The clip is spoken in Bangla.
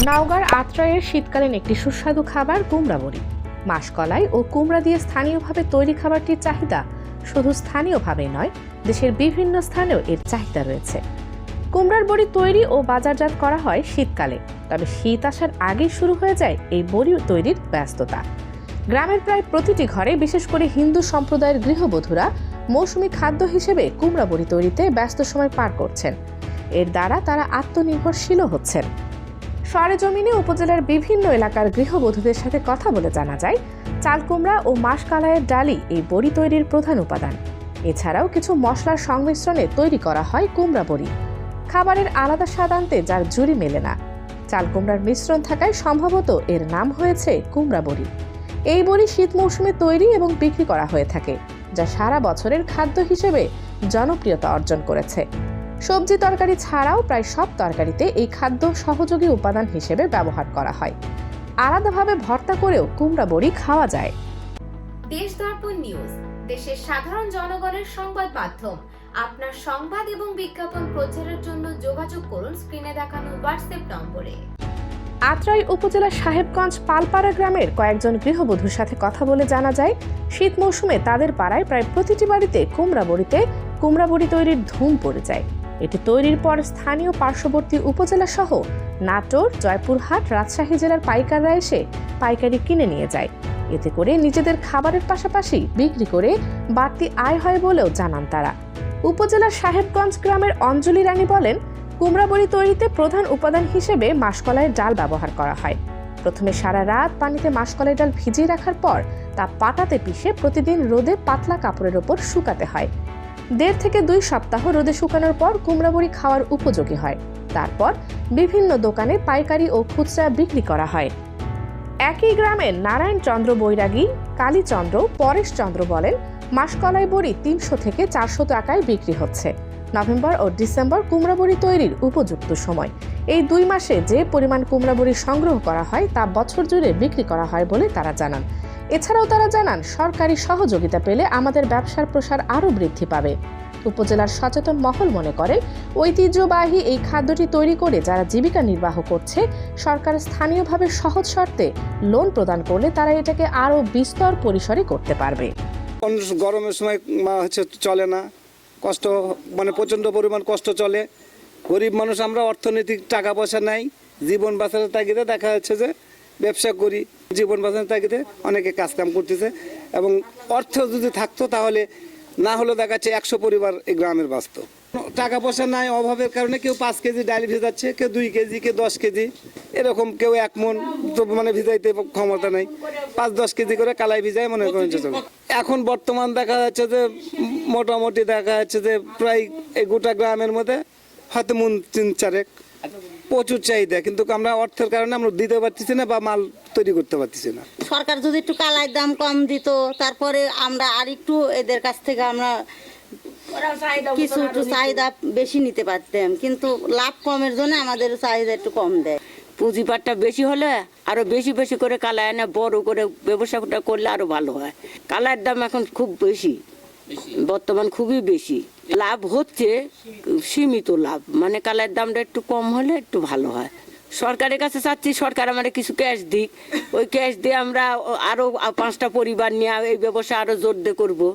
নওগাঁর আত্রাইয়ের শীতকালীন একটি সুস্বাদু খাবার কুমড়া বড়ি। মাসকলাই ও কুমড়া দিয়ে স্থানীয়ভাবে তৈরি খাবারটির চাহিদা শুধু স্থানীয়ভাবেই নয়, দেশের বিভিন্ন স্থানেও এর চাহিদা রয়েছে। কুমড়ার বড়ি তৈরি ও বাজারজাত করা হয় শীতকালে, তবে শীত আসার আগেই শুরু হয়ে যায় এই বড়ি তৈরির ব্যস্ততা। গ্রামের প্রায় প্রতিটি ঘরে, বিশেষ করে হিন্দু সম্প্রদায়ের গৃহবধূরা মৌসুমী খাদ্য হিসেবে কুমড়া বড়ি তৈরিতে ব্যস্ত সময় পার করছেন। এর দ্বারা তারা আত্মনির্ভরশীলও হচ্ছেন। সরেজমিনে উপজেলার বিভিন্ন এলাকার গৃহবধূদের সাথে কথা বলে জানা যায়, চাল কুমড়া ও মাসকলাইয়ের ডালি এই বড়ি তৈরির প্রধান উপাদান। এছাড়াও কিছু মশলার সংমিশ্রণে তৈরি করা হয় কুমড়া বড়ি, খাবারের আলাদা স্বাদ আনতে যার জুড়ি মেলে না। চাল কুমড়ার মিশ্রণ থাকায় সম্ভবত এর নাম হয়েছে কুমড়া বড়ি। এই বড়ি শীত মৌসুমে তৈরি এবং বিক্রি করা হয়ে থাকে, যা সারা বছরের খাদ্য হিসেবে জনপ্রিয়তা অর্জন করেছে। সবজি তরকারি ছাড়াও প্রায় সব তরকারিতে এই খাদ্য সহযোগী উপাদান হিসেবে ব্যবহার করা হয়। আলাদাভাবে ভর্তা করেও কুমড়া বড়ি খাওয়া যায়। দেশ দর্পণ নিউজ, দেশের সাধারণ জনগণের সংবাদ মাধ্যম। আপনার সংবাদ এবং বিজ্ঞাপন প্রচারের জন্য যোগাযোগ করুন স্ক্রিনে দেখানো হোয়াটসঅ্যাপ নম্বরে। আত্রাই উপজেলার সাহেবগঞ্জ পালপাড়া গ্রামের কয়েকজন গৃহবধূর সাথে কথা বলে জানা যায়, শীত মৌসুমে তাদের পাড়ায় প্রায় প্রতিটি বাড়িতে কুমড়া বড়ি তৈরির ধুম পড়ে যায়। এটি তৈরির পর স্থানীয় পার্শ্ববর্তী উপজেলা সহ নাটোর, জয়পুরহাট, রাজশাহী জেলার পাইকাররা এসে পাইকারি কিনে নিয়ে যায়। এতে করে নিজেদের খাবারের পাশাপাশি বিক্রি করে বাড়তি আয় হয় বলেও জানান তারা। উপজেলার সাহেবগঞ্জ গ্রামের অঞ্জলি রানী বলেন, কুমড়া বড়ি তৈরিতে প্রধান উপাদান হিসেবে মাসকলাইয়ের ডাল ব্যবহার করা হয়। প্রথমে সারা রাত পানিতে মাসকলাই ডাল ভিজিয়ে রাখার পর তা পাটাতে পিষে প্রতিদিন রোদে পাতলা কাপড়ের ওপর শুকাতে হয়। 1.5 থেকে 2 সপ্তাহ রোদে শুকানোর পর কুমড়া বড়ি খাওয়ার উপযোগী হয়। তারপর বিভিন্ন দোকানে পাইকারি ও খুচরা বিক্রি করা হয়। একই গ্রামের নারায়ণ চন্দ্র বৈরাগী, কালীচন্দ্র, পরেশ চন্দ্র বলেন, মাসকলাই বড়ি 300 থেকে 400 টাকায় বিক্রি হচ্ছে। নভেম্বর ও ডিসেম্বর কুমড়া বড়ি তৈরির উপযুক্ত সময়। এই 2 মাসে যে পরিমাণ কুমড়া বড়ি সংগ্রহ করা হয় তা বছর জুড়ে বিক্রি করা হয় বলে তারা জানান। এছাড়াও তারা জানান, সরকারি সহযোগিতা পেলে আমাদের ব্যবসার প্রসার আরও বৃদ্ধি পাবে। উপজেলার সচেতন মহল মনে করেন, ঐতিহ্যবাহী এই খাদ্যটি তৈরি করে যারা জীবিকা নির্বাহ করছে, সরকার স্থানীয়ভাবে সহজ শর্তে লোন প্রদান করলে তারা এটাকে আরও বিস্তর পরিসরে করতে পারবে। গরমের সময় চলে না, কষ্ট প্রচণ্ড পরিমাণ কষ্ট চলে। গরিব মানুষ আমরা, অর্থনৈতিক টাকা পয়সা নাই, জীবন বাঁচানোর তাগিদে দেখা যাচ্ছে যে ব্যবসা করি, জীবন বাঁচানোর তাগিদে অনেকে কাজকাম করতেছে। এবং অর্থ যদি থাকতো তাহলে না হলেও দেখা যাচ্ছে 100 পরিবার এই গ্রামের বাঁচত। টাকা পয়সা নাই, অভাবের কারণে কেউ 5 কেজি ডাল ভিজাচ্ছে, কেউ 2 কেজি, কেউ 10 কেজি, এরকম কেউ 1 মণ তো ভিজাইতে ক্ষমতা নাই। 5-10 কেজি করে কালাই ভিজায় মনে করেন। এখন বর্তমান দেখা যাচ্ছে যে মোটামুটি দেখা যাচ্ছে যে প্রায় এই গোটা গ্রামের মধ্যে হয়তো মন 3-4 প্রচুর চাহিদা, কিন্তু আমরা অর্থের কারণে আমরা দিতে পারতেছি না বা মাল তৈরি করতে পারতেছি না। সরকার যদি একটু কালাইয়ের দাম কম দিত, তারপরে আমরা আর একটু এদের কাছ থেকে আমরা কিছু একটু চাহিদা বেশি নিতে পারতাম, কিন্তু লাভ কমের জন্য আমাদের চাহিদা একটু কম দেয়। পুঁজিপাটটা বেশি হলে আরো বেশি বেশি করে কালাই এনে বড় করে ব্যবসাটা করলে আরো ভালো হয়। কালাইয়ের দাম এখন খুব বেশি, বর্তমান খুবই বেশি। লাভ হচ্ছে সীমিত লাভ, কালাইয়ের দামটা একটু কম হলে একটু ভালো হয়। সরকারের কাছে চাচ্ছি সরকার আমাদের কিছু ক্যাশ দিক, ওই ক্যাশ দিয়ে আমরা আরো 5টা পরিবার নিয়ে এই ব্যবসা আরো জোর দিয়ে করবো।